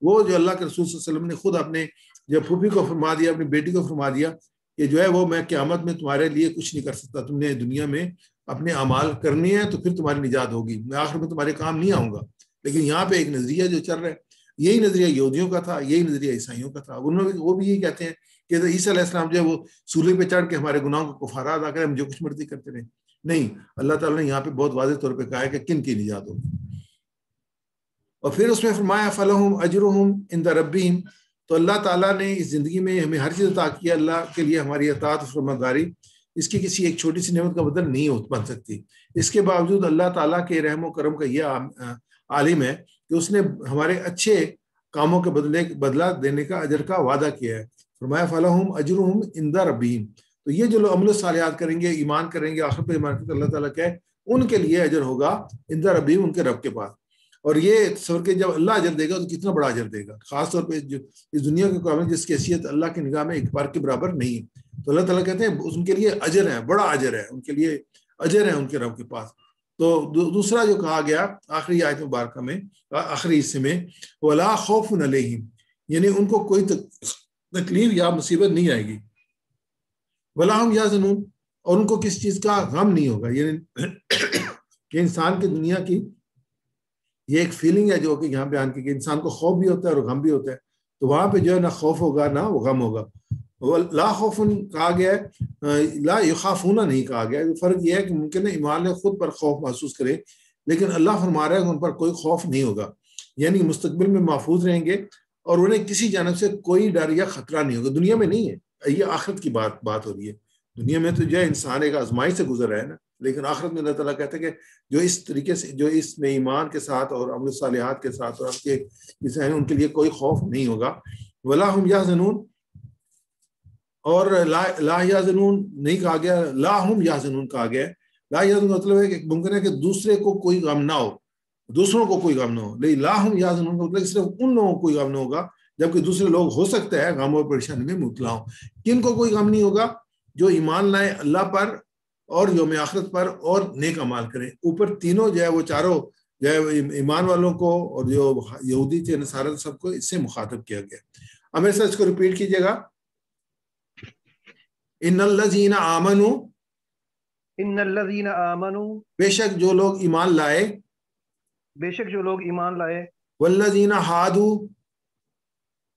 وہ جو اللہ کے رسول صلی اللہ علیہ وسلم نے خود اپنے جب پھوپھی کو فرما دیا اپنی بیٹی کو فرما دیا کہ جو ہے وہ میں قیامت میں تمہارے لیے کچھ نہیں کر سکتا. تم نے دنیا میں اپنے اعمال کرنے ہیں تو پھر تمہاری نجات ہوگی. میں آخر میں تمہارے کام نہیں آؤں گا. لیکن یہاں پہ ایک نظریہ جو چل رہا ہے یہی نظریہ یہودیوں کا تھا یہی نظریہ عیسائیوں کا تھا. وہ بھی یہی کہتے ہیں کہ عیسیٰ علیہ السلام جو ہے وہ سولی پہ چڑھ کے ہمارے گناہوں کو کفارہ ادا کرے ہم جو کچھ مرضی کرتے رہے. نہیں, اللہ تعالیٰ نے یہاں پہ بہت واضح طور پہ کہا ہے کہ کن کی نجات ہوگی. اور پھر اس میں فرمایا فلہم اجرہم عند ربہم. تو اللہ تعالیٰ نے اس زندگی میں ہمیں ہر چیز عطا کیا. اللہ کے لیے ہماری اطاعت و فرمانبرداری اس کی کسی ایک چھوٹی سی نعمت کا بدل نہیں بن سکتی. اس کے باوجود اللہ تعالیٰ کے رحم و کرم کا یہ عالم ہے کہ اس نے ہمارے اچھے کاموں کے بدلہ دینے کا اجر کا وعدہ کیا ہے. فرمایا فلہم اجرہم عند ربہم. تو یہ جو لوگ عمل و صالحات کریں گے ایمان کریں گے آخرت پر ایمان کریں گے اللہ تعالیٰ کہ ان کے لیے اجر ہوگا عند ربہم ان کے رب کے پاس. اور یہ تصور کہ جب اللہ اجر دے گا تو کتنا بڑا اجر دے گا. خاص طور پہ جو اس دنیا کے کام جس کی حیثیت اللہ کی نگاہ میں ایک بار کے برابر نہیں ہے. تو اللہ تعالیٰ کہتے ہیں ان کے لیے اجر ہے بڑا اجر ہے ان کے لیے اجر ہے ان کے رب کے پاس. تو دوسرا جو کہا گیا آخری آیت مبارکہ میں آخری حصے میں وَلَا خَوْفٌ عَلَيْهِمْ یعنی ان کو کوئی تکلیف یا مصیبت نہیں آئے گی. وَلَا هُمْ يَحْزَنُونَ اور ان کو کس چیز کا غم نہیں ہوگا. یعنی کہ انسان کی دنیا کی یہ ایک فیلنگ ہے جو کہ یہاں بیان کی کہ انسان کو خوف بھی ہوتا ہے اور غم بھی ہوتا ہے. تو وہاں پہ جو ہے نہ خوف ہوگا نہ وہ غم ہوگا. لا خوف کہا گیا ہے لا یخافون نہیں کہا گیا. فرق یہ ہے کہ ممکن ہے ایمان نے خود پر خوف محسوس کرے لیکن اللہ فرما رہا ہے کہ ان پر کوئی خوف نہیں ہوگا. یعنی مستقبل میں محفوظ رہیں گے اور انہیں کسی جانب سے کوئی ڈر یا خطرہ نہیں ہوگا. دنیا میں نہیں ہے, یہ آخرت کی بات ہو رہی ہے. دنیا میں تو جو ہے انسان ایک آزمائش سے گزر رہا ہے نا, لیکن آخرت میں اللہ تعالیٰ کہتے ہیں کہ جو اس طریقے سے جو اس میں ایمان کے ساتھ اور عمل صالحات کے ساتھ اور آپ کے ان کے لیے کوئی خوف نہیں ہوگا. ولا ہم یحزنون اور لا یحزنون نہیں کہا گیا, لا ہم یحزنون کہا گیا. لا یحزنون مطلب ہے کہ ممکن ہے کہ دوسرے کو کوئی غم نہ ہو, دوسروں کو کوئی غم نہ ہو, لیکن لا ہم یحزنون کا مطلب صرف ان لوگوں کو کوئی غم نہ ہوگا جبکہ دوسرے لوگ ہو سکتا ہے غم اور پریشانی میں مبتلا ہوں. کن کو کوئی غم نہیں ہوگا؟ جو ایمان لائے اللہ پر اور یوم آخرت پر اور نیک اعمال کریں. اوپر تینوں جو ہے وہ چاروں جو ہے ایمان والوں کو اور جو یہودی تھے نصارہ سب کو اس سے مخاطب کیا گیا. ہمیں سے اس کو ریپیٹ کیجئے گا. ان الذین آمنوا ان الذین آمنوا بے شک جو لوگ ایمان لائے, بے شک جو لوگ ایمان لائے, والذین ہادوا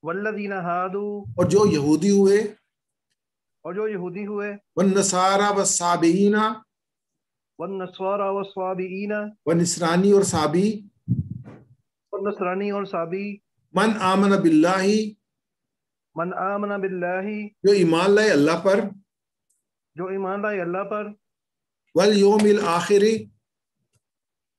والذین ہادوا اور جو یہودی ہوئے, اور جو یہودی ہوئے, والنصارى والصابئین والنصارى والصابئین والنصرانی اور صابی, والنصرانی اور صابی, من آمن باللہ من آمن باللہ جو ایمان لائے اللہ پر, جو ایمان لائے اللہ پر, والیوم الآخر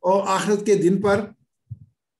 اور آخرت کے دن پر,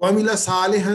وعمل صالحا,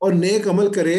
اور نیک عمل کرے,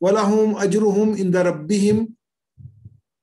وَلَهُمْ أَجْرُهُمْ عِنْدَ رَبِّهِمْ,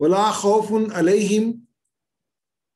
وَلَا خَوْفٌ عَلَيْهِمْ,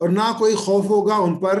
اور نہ کوئی خوف ہوگا ان پر,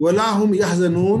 وَلَا هُمْ يَحْزَنُونَ,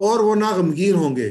اور وہ نہ غمگین ہوں گے.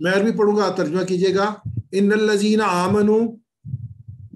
میں عربی پڑھوں گا, آپ ترجمہ کیجیے گا. ان الذین آمنوا,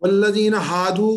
والذین ہادوا,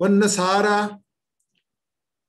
والنصارى,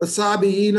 والصابئین,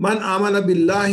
من آمن باللہ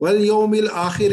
والیوم الآخر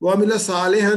وعمل صالحا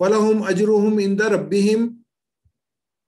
فلهم اجرهم عند ربهم,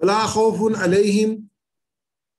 ولا خوف علیہم,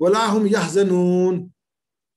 ولا هم يحزنون.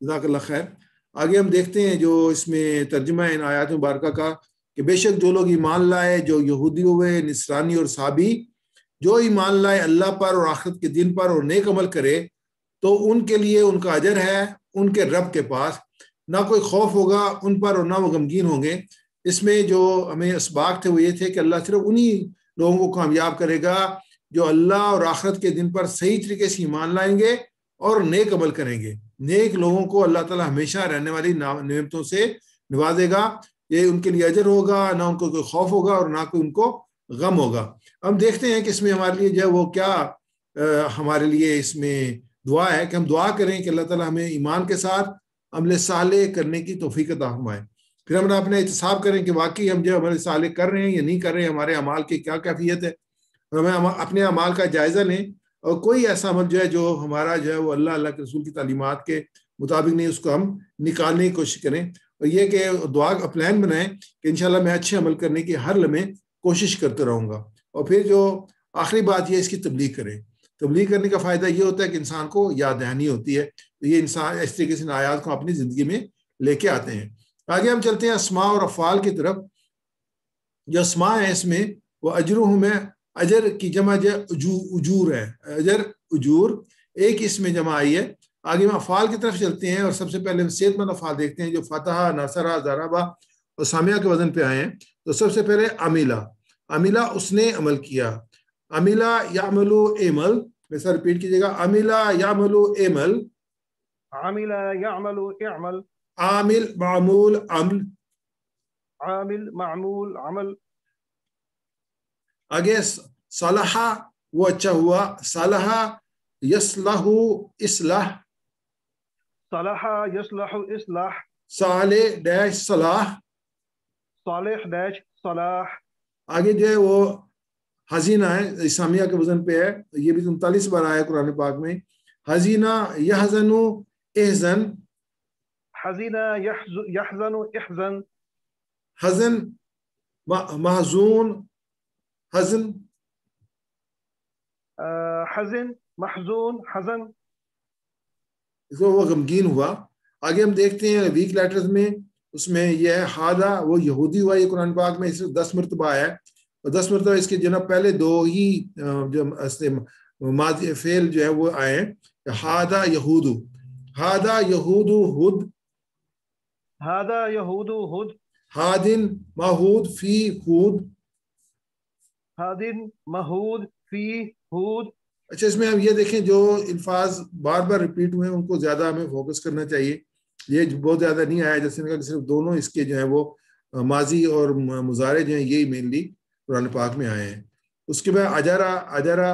جزاک اللہ خیر. آگے ہم دیکھتے ہیں جو اس میں ترجمہ ہے ان آیات مبارکہ کا, کہ بے شک جو لوگ ایمان لائے, جو یہودی ہوئے, نصرانی اور صابی, جو ایمان لائے اللہ پر اور آخرت کے دن پر اور نیک عمل کرے, تو ان کے لیے ان کا اجر ہے ان کے رب کے پاس, نہ کوئی خوف ہوگا ان پر اور نہ وہ غمگین ہوں گے. اس میں جو ہمیں اسباق تھے وہ یہ تھے کہ اللہ صرف انہی لوگوں کو کامیاب کرے گا جو اللہ اور آخرت کے دن پر صحیح طریقے سے ایمان لائیں گے اور نیک عمل کریں گے. نیک لوگوں کو اللہ تعالیٰ ہمیشہ رہنے والی نعمتوں سے نوازے گا. یہ ان کے لیے اجر ہوگا, نہ ان کو کوئی خوف ہوگا اور نہ کوئی ان کو غم ہوگا. ہم دیکھتے ہیں کہ اس میں ہمارے لیے جو ہے وہ کیا ہمارے لیے اس میں دعا ہے, کہ ہم دعا کریں کہ اللہ تعالیٰ ہمیں ایمان کے ساتھ عمل صالح کرنے کی توفیق عطا فرمائے. پھر ہم اپنے احتساب کریں کہ واقعی ہم جو عمل صالح کر رہے ہیں یا نہیں کر رہے ہیں, ہمارے اعمال کی کیا کیفیت ہے, اور ہمیں اپنے اعمال کا جائزہ لیں, اور کوئی ایسا عمل جو ہے جو ہمارا جو ہے وہ اللہ کے رسول کی تعلیمات کے مطابق نہیں, اس کو ہم نکالنے کی کوشش کریں. اور یہ کہ دعا کا پلان بنائیں کہ انشاءاللہ میں اچھے عمل کرنے کی ہر لمحے کوشش کرتے رہوں گا. اور پھر جو آخری بات یہ اس کی تبلیغ کریں. تبلیغ کرنے کا فائدہ یہ ہوتا ہے کہ انسان کو یاد دہانی ہوتی ہے. یہ انسان اس طریقے سے ان آیات کو اپنی زندگی میں لے کے آتے ہیں. آگے ہم چلتے ہیں اسماء اور افعال کی طرف. جو اسماء ہیں اس میں وہ اجرہم ہے, اجر کی جمع جو اجور ہے, اجر اجور ایک اس میں جمع آئی ہے. آگے ہم افعال کی طرف چلتے ہیں, اور سب سے پہلے ہم صحت مند افعال دیکھتے ہیں جو فتح, نصرہ, ضربہ اور سامیہ کے وزن پہ آئے ہیں. تو سب سے پہلے عملہ, عملہ اس نے عمل کیا. عملہ یعملو اعمل, ویسا ریپیٹ کیجئے گا, عملہ یعملو اعمل, عامل يعمل اعمل, عامل معمول عمل, عامل معمول عمل. آگے صلحہ وہ اچھا ہوا, صلحہ یصلح اصلاح, صلح يصلح اصلاح, صالح ڈیش صلاح. صالح ڈیش صلاح. آگے جو ہے وہ حزینہ ہے, اسامیہ کے وزن پہ ہے, یہ بھی 39 بار آیا قرآن پاک میں. حزینہ یحزن احزن, حزین يحزن احزن, حزن محزون حزن, حزن محزون حزن. تو وہ غمگین ہوا. آگے ہم دیکھتے ہیں ویک لیٹرز میں, اس میں یہ ہے حادہ وہ یہودی ہوا. یہ قرآن پاک میں صرف 10 مرتبہ آیا ہے, اور 10 مرتبہ اس کے جناب پہلے دو ہی جو ماضی فعل جو ہے وہ آئے ہیں. حادہ یہودو, حادہ یہودو ہد, هذا يهود هد, حادن ماہود فی ہود. هادن مہود فی ہود. اچھا, اس میں ہم یہ دیکھیں جو الفاظ بار بار ریپیٹ ہوئے ہیں ان کو زیادہ ہمیں فوکس کرنا چاہیے. یہ بہت زیادہ نہیں آیا, جیسے کہ صرف دونوں اس کے جو ہیں وہ ماضی اور مضارع جو ہیں یہی مینلی قرآن پاک میں آئے ہیں. اس کے بعد اجرا, اجرا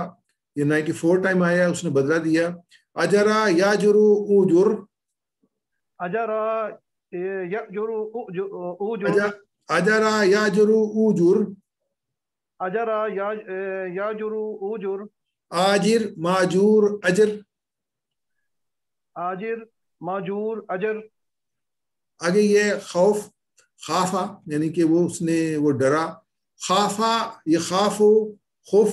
یہ 94 ٹائم آیا, اس نے بدلہ دیا. اجرا یاجرو اوجر, اجرا یاجر اوجر, اجرا یاجرو اوجر, اجرا یاجر اوجر. آجر ماجور اجر, آجر ماجور اجر. آگے یہ خوف, خافا یعنی کہ وہ اس نے وہ ڈرا. خافا یہ خافو خوف,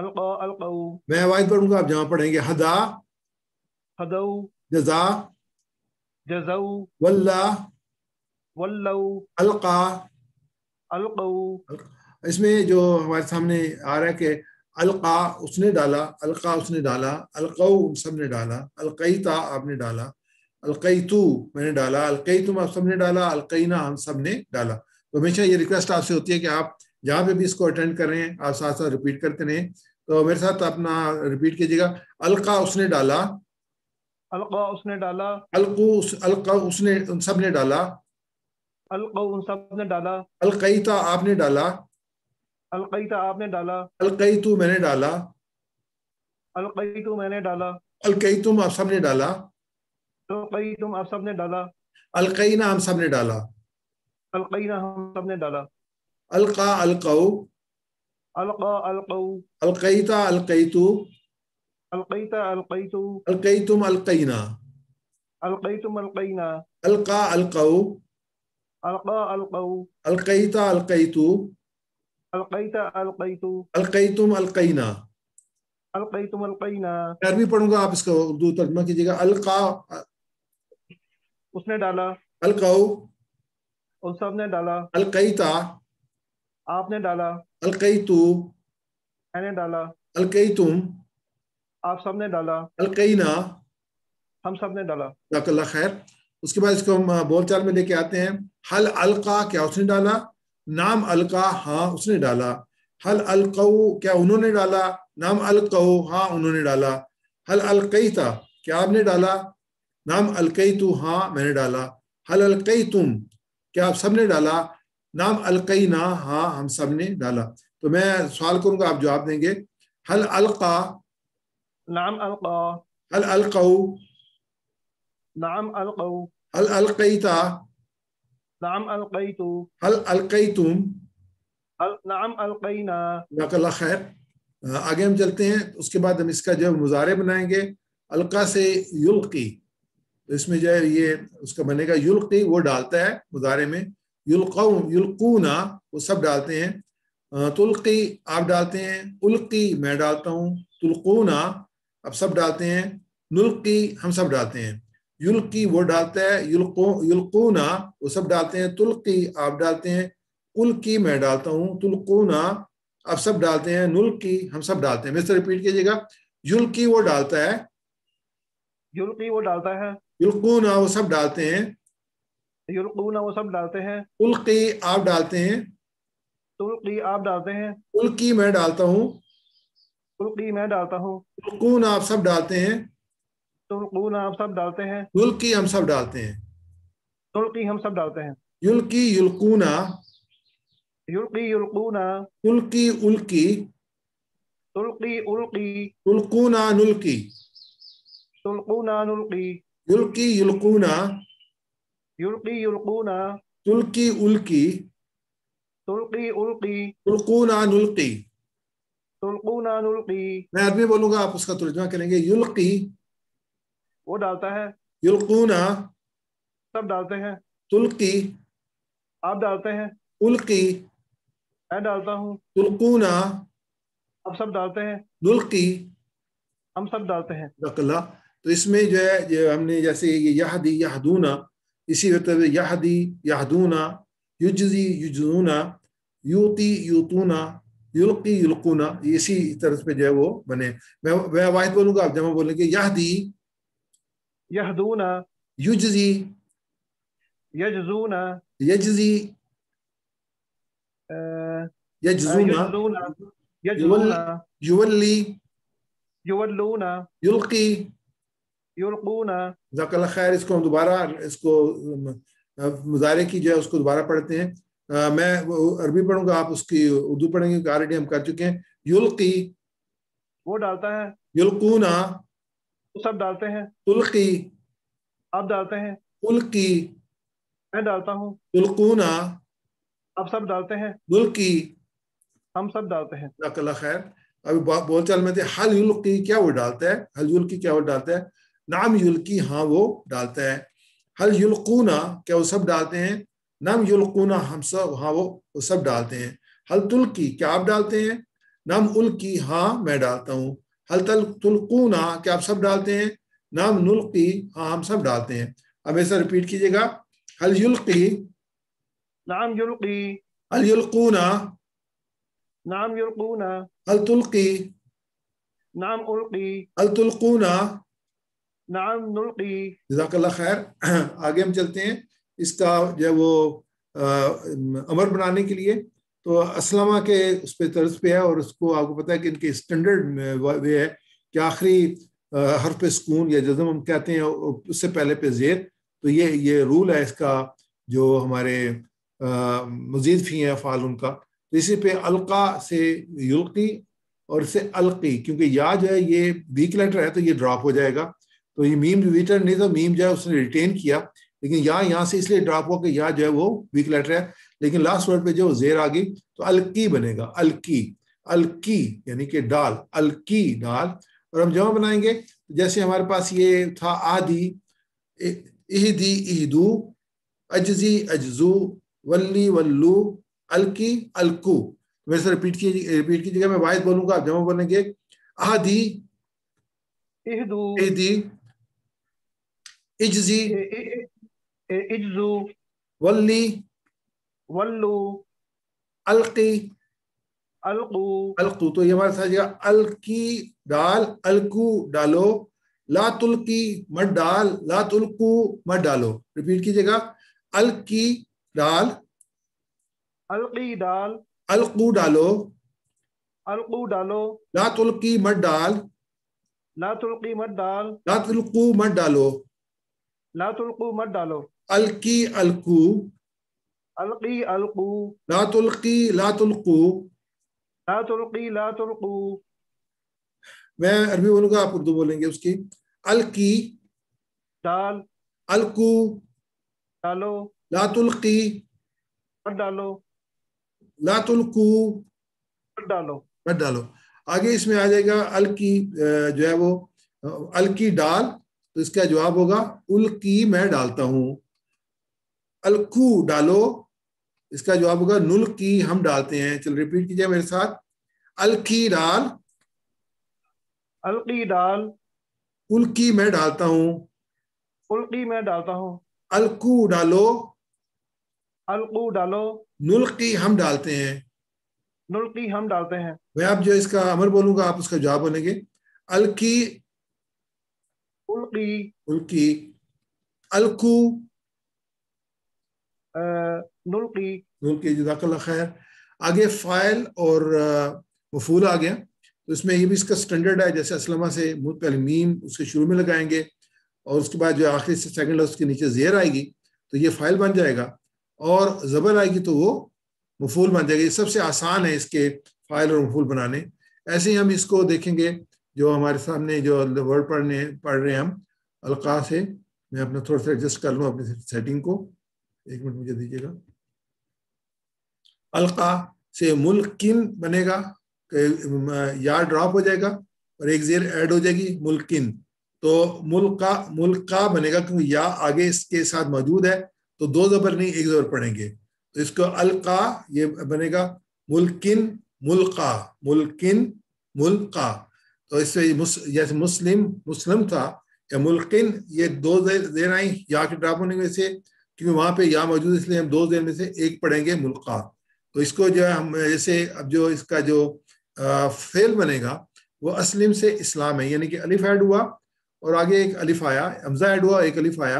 القا القو میں واحد پڑھوں گا، آپ جمع پڑھیں گے. ہدا ہدو جزا جزو ولا ولو القا. القو. اس میں جو ہمارے سامنے آ رہا ہے کہ القا اس نے ڈالا، القا اس نے ڈالا، القو سب نے ڈالا، القیتا آپ نے ڈالا، القیتو میں نے ڈالا، القیتم آپ سب نے ڈالا، القینا ہم سب نے ڈالا. تو ہمیشہ یہ ریکویسٹ آپ سے ہوتی ہے کہ آپ جہاں پہ بھی اس کو اٹینڈ کر رہے ہیں آپ ساتھ ساتھ ریپیٹ کرتے رہیں. تو میرے ساتھ اپنا ریپیٹ کیجیے گا. القا اس نے ڈالا، القا اس نے ڈالا، القا اس نے ان سب نے ڈالا، القو ان سب نے ڈالا، القیتا آپ نے ڈالا، القیتا آپ نے ڈالا، القیتو میں نے ڈالا، القیتو میں نے ڈالا، القیتم آپ سب نے ڈالا، القیتم آپ سب نے ڈالا، القینا ہم سب نے ڈالا، القینا ہم سب نے ڈالا، القا القو، القا القو، القیتا القیتو، القیتا القیتو، القیتم القینا، القیتم القینا، القا القو، القا القو، القیتا القیتو، القیتا القیتو، القیتم القینا. القیتم القینا. میں عربی پڑھوں گا، آپ اس کو اردو ترجمہ کیجیے گا. القا اس نے ڈالا، القو، ان سب نے ڈالا، القیتا آپ نے ڈالا، القیتو، میں نے ڈالا، القیتم آپ سب نے ڈالا، القینا. ہم سب نے ڈالا. جزاک اللہ خیر. اس کے بعد اس کو ہم بول چال میں لے کے آتے ہیں. حل القا کیا اس نے ڈالا؟ نام القا ہاں اس نے ڈالا. حل القو کیا انہوں نے ڈالا؟ نام القو ہاں انہوں نے ڈالا. حل القیتا کیا آپ نے ڈالا؟ نام القیتو ہاں میں نے ڈالا. حل القیتم کیا آپ سب نے ڈالا؟ نام القینا ہاں ہم سب نے ڈالا. تو میں سوال کروں گا، آپ جواب دیں گے. حل القا، نعم القا، حل القو، نعم القو، حل القیتا، نعم القیتو، حل القیتم. نعم القینا. جزاک اللہ خیر. آگے ہم چلتے ہیں. اس کے بعد ہم اس کا جو مضارع بنائیں گے القا سے یلقی. تو اس میں جو ہے یہ اس کا بنے گا یلقی، وہ ڈالتا ہے مضارع میں. یلقون یلقونا وہ سب ڈالتے ہیں. تلقی آپ ڈالتے ہیں، القی میں ڈالتا ہوں، تلقونا آپ سب ڈالتے ہیں، نلقی ہم سب ڈالتے ہیں. یلقی وہ ڈالتا ہے، یلقونا وہ سب ڈالتے ہیں، تلقی آپ ڈالتے ہیں، القی میں ڈالتا ہوں، تلقونا آپ سب ڈالتے ہیں، نلقی ہم سب ڈالتے ہیں. میں سے ریپیٹ کیجیے گا. یلقی وہ ڈالتا ہے، یلقی وہ ڈالتا ہے، یلقونا وہ سب ڈالتے ہیں، یلقونا وہ سب ڈالتے ہیں، القی آپ ڈالتے ہیں، تلقی آپ ڈالتے ہیں، القی میں ڈالتا ہوں، تلقی میں ڈالتا ہوں، تلقونا آپ سب ڈالتے ہیں، تلقونا آپ سب ڈالتے ہیں، یلقی ہم سب ڈالتے ہیں. تلقی ہم سب ڈالتے ہیں. یلقی یلقونا، یلقی یلقونا، تلقی القی، تلقی القی، تلقونا نلقی، تلقونا نلقی، یلقی یلقونا، یلقی یلقونا، تلقی القی، تلقی القی، تلقونا نلقی. تلقونا نلقی. میں عربی بولوں گا، آپ اس کا ترجمہ کریں گے. یلقی وہ ڈالتا ہے، یلقونا، سب ڈالتے ہیں، تلقی آپ ڈالتے ہیں، القی، میں ڈالتا ہوں، تلقونا اب سب ڈالتے ہیں، نلقی. ہم سب ڈالتے ہیں. اللہ. تو اس میں جو ہے یہ ہم نے جیسے یہ یہدی یہدونا، اسی طرح یہدی یہدونا، یجزی یجزونا، یوتی یوتونا، یلقی یلقونا، اسی طرح پہ جو ہے وہ بنے. میں واحد بولوں گا، آپ جمع بولیں گے. یہدی یہدونا، یجزی یجزونا، یجزی یجزونا، یجزونا، یجزونا، یولی یولونا، یلقی. یلقونا. جزاک اللہ خیر. اس کو ہم دوبارہ اس کو مظاہرے کی جو ہے اس کو دوبارہ پڑھتے ہیں. میں عربی پڑھوں گا، آپ اس کی اردو پڑھیں گے، آلریڈی ہم کر چکے ہیں. یلقی وہ ڈالتا ہے، یلقونا، وہ سب ڈالتے ہیں، تلقی آپ ڈالتے ہیں، القی، میں ڈالتا ہوں، تلقونا آپ سب ڈالتے ہیں، نلقی. ہم سب ڈالتے ہیں. جزاک اللہ خیر. ابھی بول چال میں تھے. حل یلقی کیا وہ ڈالتا ہے؟ حل یلقی کیا وہ ڈالتا ہے؟ نام یلقی ہاں وہ ڈالتا ہے. حل یلقونا کیا وہ سب ڈالتے ہیں؟ نام یلقونا ہم سب ہاں وہ سب ڈالتے ہیں. حل تلقی کیا آپ ڈالتے ہیں؟ نعم القی ہاں میں ڈالتا ہوں. حل تلقونا کیا آپ سب ڈالتے ہیں؟ نعم نلقی ہاں ہم سب ڈالتے ہیں. اب ایسا ریپیٹ کیجیے گا. حل یلقی نعم يلقي حل یلقونا نعم يلقون حل تلقی نعم ألقي حل تلقونا. نعم نلقي. جزاک اللہ خیر. آگے ہم چلتے ہیں. اس کا جو ہے وہ امر بنانے کے لیے تو اسلمہ کے اس پہ طرز پہ ہے، اور اس کو آپ کو پتا ہے کہ ان کے اسٹینڈرڈ وے ہے کہ آخری حرف پہ سکون یا جزم ہم کہتے ہیں، اس سے پہلے پہ زیر. تو یہ رول ہے اس کا جو ہمارے مزید فی ہیں افعال ان کا. تو اسی پہ القا سے یلقی اور اس سے القی، کیونکہ یا جو ہے یہ ویک لیٹر ہے تو یہ ڈراپ ہو جائے گا. تو یہ میم ریٹر نہیں تھا، میم جو ہے اس نے ریٹین کیا، لیکن یہاں سے اس لیے ڈراپ ہو کہ یا جو ہے وہ ویک لیٹر ہے، لیکن لاسٹ ورڈ پہ جو زیر آ گئی تو الکی بنے گا. الکی الکی یعنی کہ ڈال، الکی ڈال. اور ہم جمع بنائیں گے جیسے ہمارے پاس یہ تھا آدی، اہدی اہدو، اجزی اجزو، ولی ولو، الکی الکو. میرے سے ریپیٹ کیجیے گا. میں واحد بولوں گا، آپ جمع بولیں گے. آدی اهدو اہدی اجزی اجزو ولی ولو القی القو. القو. تو یہ ہمارے ساتھ جائے گا الکی ڈال، الکو ڈالو، لا تلقی مت ڈال، لا تلقو مت ڈالو. ریپیٹ کیجیے گا. الکی ڈال، القی ڈال، القو ڈالو، القو ڈالو، لا تلقی مت ڈال، لا تلقی مت ڈال، لا تلقو مت ڈالو. لا تلقو مت ڈالو. الکی الکو، القی القو، لا تلقی لا تلقو. لا تلقی لا تلقو. میں عربی بولوں گا، آپ اردو بولیں گے اس کی. الکی ڈال، الکو، ڈالو، لا تلقی مت ڈالو، لا تلقو مت ڈالو. مت ڈالو. آگے اس میں آ جائے گا الکی جو ہے وہ الکی ڈال، تو اس کا جواب ہوگا الکی میں ڈالتا ہوں. الکو ڈالو، اس کا جواب ہوگا نلکی ہم ڈالتے ہیں. چل ریپیٹ کیجئے میرے ساتھ. الکی ڈال، القی ڈال، الکی میں ڈالتا ہوں. القی میں ڈالتا ہوں. الکو ڈالو، القو ڈالو، نلقی ہم ڈالتے ہیں. نلقی ہم ڈالتے ہیں. میں اب جو اس کا امر بولوں گا آپ اس کا جواب بولیں گے. الکی القی، الکی، الکو نلقی. نلقی. جزاک اللہ خیر. آگے فاعل اور مفعول آ گیا. تو اس میں یہ بھی اس کا سٹینڈرڈ ہے، جیسے اسلمہ سے پہلے میم اس کے شروع میں لگائیں گے، اور اس کے بعد جو آخری سے سیکنڈ لفظ کے نیچے زیر آئے گی تو یہ فاعل بن جائے گا، اور زبر آئے گی تو وہ مفعول بن جائے گا. یہ سب سے آسان ہے اس کے فاعل اور مفعول بنانے. ایسے ہی ہم اس کو دیکھیں گے جو ہمارے سامنے جو ورڈ پڑھ رہے ہیں ہم القا سے. میں اپنا تھوڑا سا ایڈجسٹ کر لوں اپنی سیٹنگ کو، ایک منٹ مجھے دیجیے گا. القا سے ملکن بنے گا، یا ڈراپ ہو جائے گا اور ایک زیر ایڈ ہو جائے گی ملکن. تو ملکا بنے گا، کیونکہ یا آگے اس کے ساتھ موجود ہے تو دو زبر نہیں ایک زبر پڑھیں گے. تو اس کو القا یہ بنے گا ملکن ملقا، ملکن ملقا. تو اس سے جیسے مسلم تھا یا ملکن، یہ دو زیر آئیں یا کے ڈراپ ہونے میں سے، کیونکہ وہاں پہ یا موجود اس لیے ہم دو زیر میں سے ایک پڑھیں گے ملقا. تو اس کو جو ہے ہم جیسے اب جو اس کا جو فعل بنے گا وہ اسلم سے اسلام ہے، یعنی کہ الف ایڈ ہوا اور آگے ایک الف آیا، حمزہ ایڈ ہوا ایک الف آیا.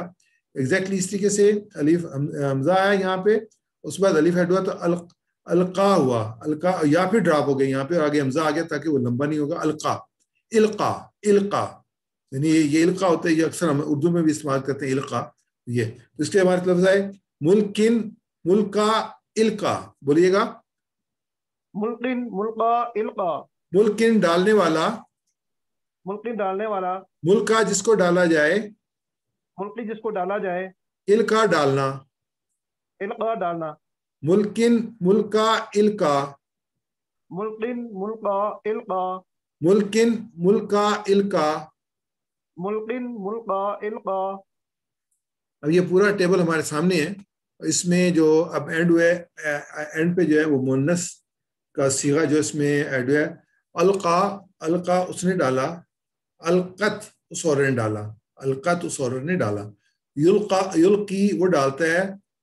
ایگزیکٹلی اس طریقے سے الف حمزہ آیا یہاں پہ، اس کے بعد الف ایڈ ہوا تو القا ہوا. القا یا پھر ڈراپ ہو گیا یہاں پہ، آگے حمزہ آ گیا تاکہ وہ لمبا نہیں ہوگا. القا، القا، القا، یعنی یہ القا ہوتا ہے، یہ اکثر ہم اردو میں بھی استعمال کرتے ہیں القا. یہ اس کے ہمارے لفظ ہے ملکن ملکا القا. بولیے گا. ملکن ملقا القا. ملکن ڈالنے والا، ملکن ڈالنے والا، ملکا جس کو ڈالا جائے، ملکی جس کو ڈالا جائے، القا ڈالنا. القا ڈالنا. ملکن ملکا القا، ملکن ملقا القا، ملکن ملکا القا. ملکن ملقا القا. اب یہ پورا ٹیبل ہمارے سامنے ہے. اس میں جو اب اینڈ ہوئے، اینڈ پہ جو ہے وہ مونس کا صیغہ جو اس میں ایڈ ہوا ہے. القا، القا اس نے ڈالا، القت اس عورت نے ڈالا، القت اس عورت نے ڈالا. یلقا، یلقی وہ ڈالتا ہے،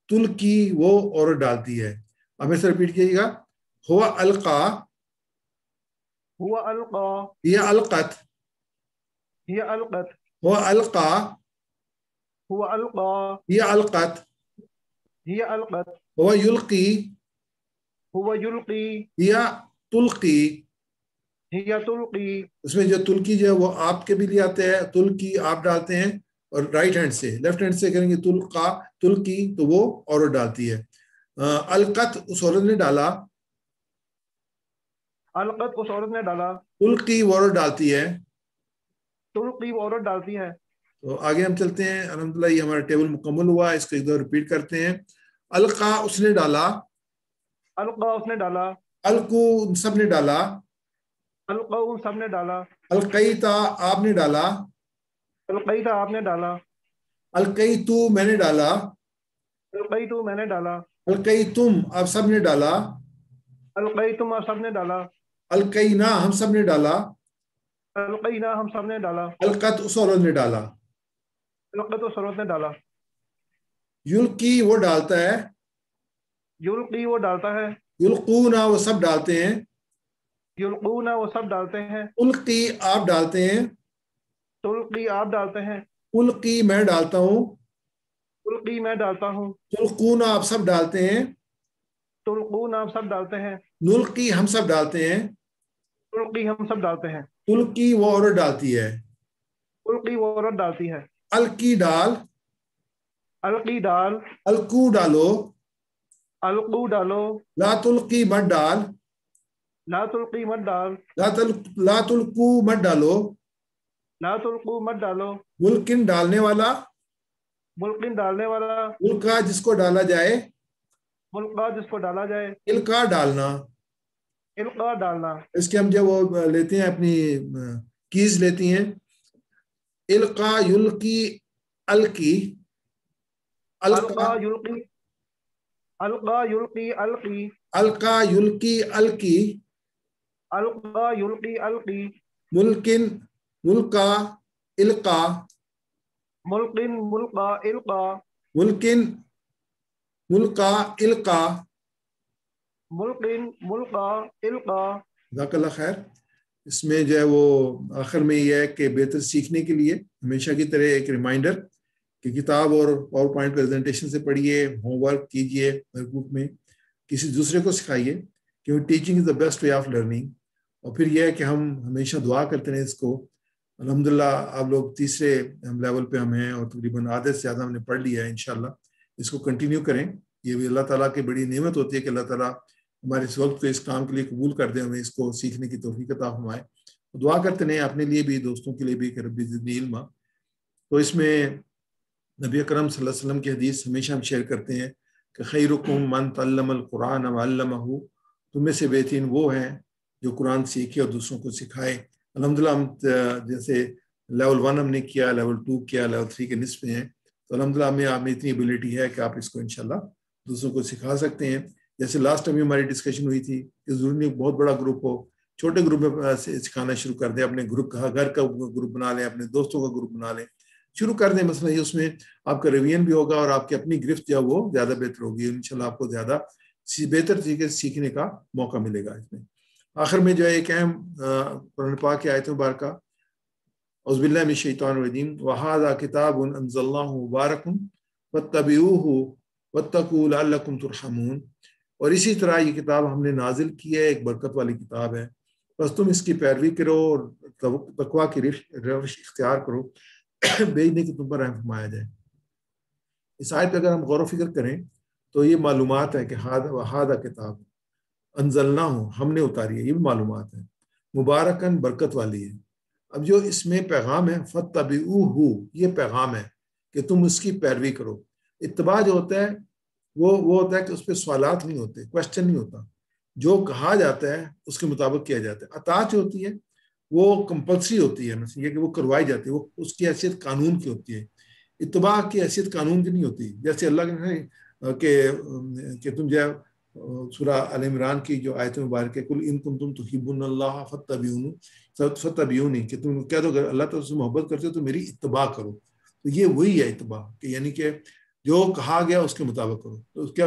تلقی وہ عورت ڈالتی ہے. اب اسے ریپیٹ کیجیے گا. ہوا القا، هو ألقى، یہ القت، هي ألقت، ہوا القا، هو ألقى، یہ القت، هي ألقت، ہوا یلقی، هو يلقي، یا تلقی. هي تلقي. اس میں جو تلقی جو ہے وہ آپ کے بھی لیے آتے ہیں، تلقی آپ ڈالتے ہیں، اور رائٹ ہینڈ سے، لیفٹ ہینڈ سے کریں گے تلقا، تلقی تو وہ عورت ڈالتی ہے. القت اس عورت نے ڈالا، القت اس عورت نے ڈالا، تلقی وہ عورت ڈالتی ہے. تلقی وہ عورت ڈالتی ہے. تو آگے ہم چلتے ہیں. الحمدللہ یہ ہمارا ٹیبل مکمل ہوا، اس کو ایک دور ریپیٹ کرتے ہیں. القا اس نے ڈالا، القا اس نے ڈالا، القو سب نے ڈالا، القا ان سب نے ڈالا، القیتا آپ نے ڈالا، القیتا آپ نے ڈالا، القیتو میں نے ڈالا، القیتو میں نے ڈالا، القیتم آپ سب نے ڈالا، القیتم آپ سب نے ڈالا، القینا ہم سب نے ڈالا، القینا ہم سب نے ڈالا، القت اس عورت نے ڈالا. القت اس عورت نے ڈالا. یلقی وہ ڈالتا ہے، یلقی وہ ڈالتا ہے، یلقونا وہ سب ڈالتے ہیں، یلقونا وہ سب ڈالتے ہیں، القی آپ ڈالتے ہیں، تلقی آپ ڈالتے ہیں، القی میں ڈالتا ہوں، تلقی میں ڈالتا ہوں، تلقونا آپ سب ڈالتے ہیں، تلقون آپ سب ڈالتے ہیں، نلقی ہم سب ڈالتے ہیں، تلقی ہم سب ڈالتے ہیں، تلقی وہ عورت ڈالتی ہے. تلقی وہ عورت ڈالتی ہے. القی ڈال، القی ڈال، القو ڈالو، القو ڈالو، لا تلقی مت ڈال، لا تلقی مت ڈال، لا تلقو مت ڈالو، لا تلقو مت ڈالو، ملکن ڈالنے والا، ملکن ڈالنے والا، ملکا جس کو ڈالا جائے، ملکا جس کو ڈالا جائے، القا ڈالنا. القا ڈالنا. اس کے ہم جب وہ لیتے ہیں اپنی کیز لیتی ہیں، القا یلقی القی، القا القا یلقی، القا یلقی القی، القا یلقی القی، القا یلقی القی، ملکن ملکا القا، ملکن ملقا القا، ملکن ملکا القا. ملکن ملقا القا. جزاک اللہ خیر. اس میں جو ہے وہ آخر میں یہ ہے کہ بہتر سیکھنے کے لیے ہمیشہ کی طرح ایک ریمائنڈر کہ کتاب اور پاور پوائنٹ پریزنٹیشن سے پڑھیے، ہوم ورک کیجیے، ورک بک میں کسی دوسرے کو سکھائیے، کیونکہ teaching is the best way of learning. اور پھر یہ ہے کہ ہم ہمیشہ دعا کرتے ہیں اس کو. الحمدللہ آپ لوگ تیسرے لیول پہ ہم ہیں، اور تقریباً آدھے سے زیادہ ہم نے پڑھ لیا ہے. انشاءاللہ اس کو کنٹینیو کریں. یہ بھی اللہ تعالیٰ کی بڑی نعمت ہوتی ہے کہ اللہ تعالیٰ ہمارے اس وقت کو اس کام کے لیے قبول کر دیں، ہمیں اس کو سیکھنے کی توفیق عطا فرمائے. دعا کرتے ہیں اپنے لیے بھی، دوستوں کے لیے بھی کہ رب زدنی علما. تو اس میں نبی اکرم صلی اللہ علیہ وسلم کی حدیث ہمیشہ ہم شیئر کرتے ہیں کہ خیرکم من تعلم القرآن وعلمہ، تم میں سے بہترین وہ ہیں جو قرآن سیکھے اور دوسروں کو سکھائے. الحمدللہ ہم جیسے لیول 1 ہم نے کیا، لیول 2 کیا، لیول 3 کے نصف میں ہیں. تو الحمدللہ آپ میں اتنی ایبلٹی ہے کہ آپ اس کو انشاءاللہ دوسروں کو سکھا سکتے ہیں. جیسے لاسٹ ٹائم ہماری ڈسکشن ہوئی تھی کہ ضروری نہیں بہت بڑا گروپ ہو، چھوٹے گروپ میں سکھانا شروع کر دیں. اپنے گروپ کا گھر کا گروپ بنا لیں، اپنے دوستوں کا گروپ بنا لیں، شروع کر دیں. مثلا یہ اس میں آپ کا ریویژن بھی ہوگا اور آپ کی اپنی گرفت جو وہ زیادہ بہتر ہوگی. انشاءاللہ آپ کو زیادہ بہتر طریقے سے سیکھنے کا موقع ملے گا. اس میں آخر میں جو ہے ایک اہم قرآن پاک کی آیت مبارکہ، اعوذ باللہ من الشیطان الرجیم، وَهَذَا كِتَابٌ أَنزَلْنَاهُ مُبَارَكٌ فَاتَّبِعُوهُ وَاتَّقُوا لَعَلَّكُمْ تُرْحَمُونَ. اور اسی طرح یہ کتاب ہم نے نازل کی ہے، ایک برکت والی کتاب ہے، بس تم اس کی پیروی کرو اور تقویٰ کی روش اختیار کرو، بھیجنے کی تم پر رحم فرمایا جائے. اس آیت پہ اگر ہم غور و فکر کریں تو یہ معلومات ہے کہ ہادہ کتاب انزلنا ہو، ہم نے اتاری ہے، یہ بھی معلومات ہے. مبارکن برکت والی ہے. اب جو اس میں پیغام ہے فَاتَّبِعُوهُ، یہ پیغام ہے کہ تم اس کی پیروی کرو. اتباع جو ہوتا ہے وہ ہوتا ہے کہ اس پہ سوالات نہیں ہوتے، کوشچن نہیں ہوتا، جو کہا جاتا ہے اس کے مطابق کیا جاتا ہے. اطاعت جو ہوتی ہے وہ کمپلسری ہوتی ہے، مثلا یہ کہ وہ کروائی جاتی ہے، وہ اس کی حیثیت قانون کی ہوتی ہے. اتباع کی حیثیت قانون کی نہیں ہوتی. جیسے اللہ کہ تم جو ہے سورہ ال عمران کی جو آیت مبارک ہے کل ان کنتم تحبون اللہ فتبعونی کہ تم کہہ دو اگر اللہ تعالیٰ سے محبت کرتے ہو تو میری اتباع کرو. تو یہ وہی ہے اتباع کہ یعنی کہ جو کہا گیا اس کے مطابق کرو. تو کیا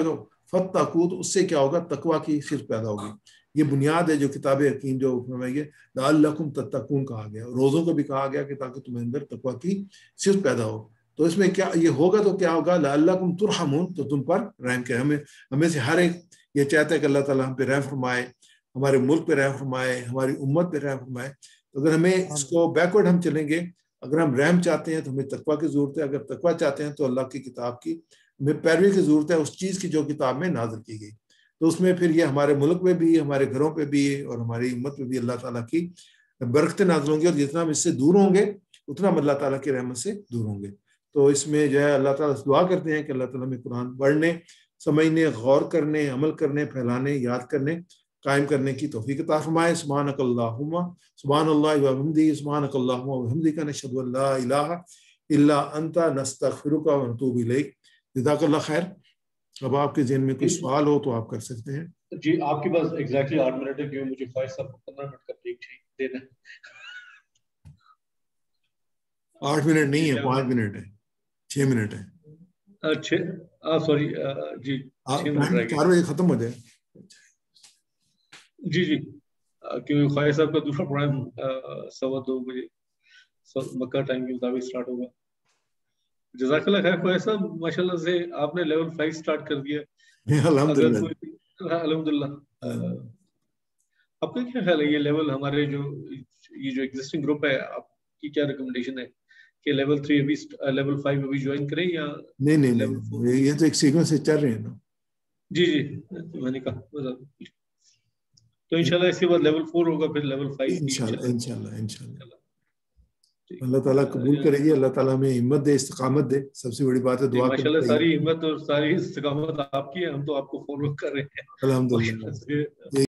فتقوا تو اس سے کیا ہوگا تقویٰ کی صرف پیدا ہوگی. یہ بنیاد ہے جو کتاب حکیم جو فرمائیے لعلکم تتقون کہا گیا. روزوں کو بھی کہا گیا کہ تاکہ تمہیں اندر تقویٰ کی صرف پیدا ہو. تو اس میں کیا یہ ہوگا تو کیا ہوگا لعلکم ترحمون تو تم پر رحم کرے. ہمیں سے ہر ایک یہ چاہتا ہے کہ اللہ تعالیٰ ہم پہ رحم فرمائے, ہمارے ملک پہ رحم فرمائے, ہماری امت پہ رحم فرمائے. تو اگر ہمیں اس کو بیکورڈ ہم چلیں گے, اگر ہم رحم چاہتے ہیں تو ہمیں تقویٰ کی ضرورت ہے, اگر تقویٰ چاہتے ہیں تو اللہ کی کتاب کی ہمیں پیروی کی ضرورت ہے اس چیز کی جو کتاب میں نازل کی گئی. تو اس میں پھر یہ ہمارے ملک میں بھی, ہمارے گھروں پہ بھی اور ہماری امت میں بھی اللہ تعالیٰ کی برکتیں نازل ہوں گی, اور جتنا ہم اس سے دور ہوں گے اتنا ہم اللہ تعالیٰ کی رحمت سے دور ہوں گے. تو اس میں جو ہے اللہ تعالیٰ سے دعا کرتے ہیں کہ اللہ تعالیٰ میں قرآن پڑھنے, سمجھنے, غور کرنے, عمل کرنے, پھیلانے, یاد کرنے, قائم کرنے کی توفیق عطا فرمائے. سبحانک اللہم سبحان اللہ وبحمدہ سبحانک اللہم وبحمدک نشہد ان لا الہ الا انت نستغفرک ونتوب الیک. جزاک اللہ خیر. اب آپ کے ذہن میں کوئی سوال ہو تو آپ کر سکتے ہیں. جی آپ کے پاس ایگزیکٹلی 8 منٹ ہے کیونکہ مجھے فائز صاحب کو 15 منٹ کا بریک دینا ہے. 8 منٹ نہیں ہے, 5 منٹ ہے, 6 منٹ ہے. اچھا سوری جی 6 منٹ رہ گئے. 4 بجے ختم ہو جائے. جی جی کیونکہ خواجہ صاحب کا دوسرا پروگرام 2:15 بجے مکہ ٹائم کے مطابق اسٹارٹ ہوگا. جزاک اللہ خیر خواجہ صاحب, ماشاءاللہ سے آپ نے لیول 5 اسٹارٹ کر دیا. الحمدللہ. آپ کا کیا خیال ہے یہ لیول ہمارے جو ایگزسٹنگ گروپ ہے, آپ کی کیا ریکمنڈیشن ہے کہ لیول 3 ابھی لیول 5 ابھی جوائن کریں یا نہیں یہ تو ایک سیکوینس سے چل رہے ہیں نا. جی میں نے کہا تو انشاءاللہ اس کے بعد لیول 4 ہوگا, پھر لیول 5 انشاءاللہ. اللہ تعالیٰ قبول کرے گی, اللہ تعالیٰ ہمیں ہمت دے, استقامت دے. سب سے بڑی بات ہے دعا کریں. ماشاءاللہ ساری ہمت اور ساری استقامت آپ کی ہے, ہم تو آپ کو فالو کر رہے ہیں. الحمدللہ.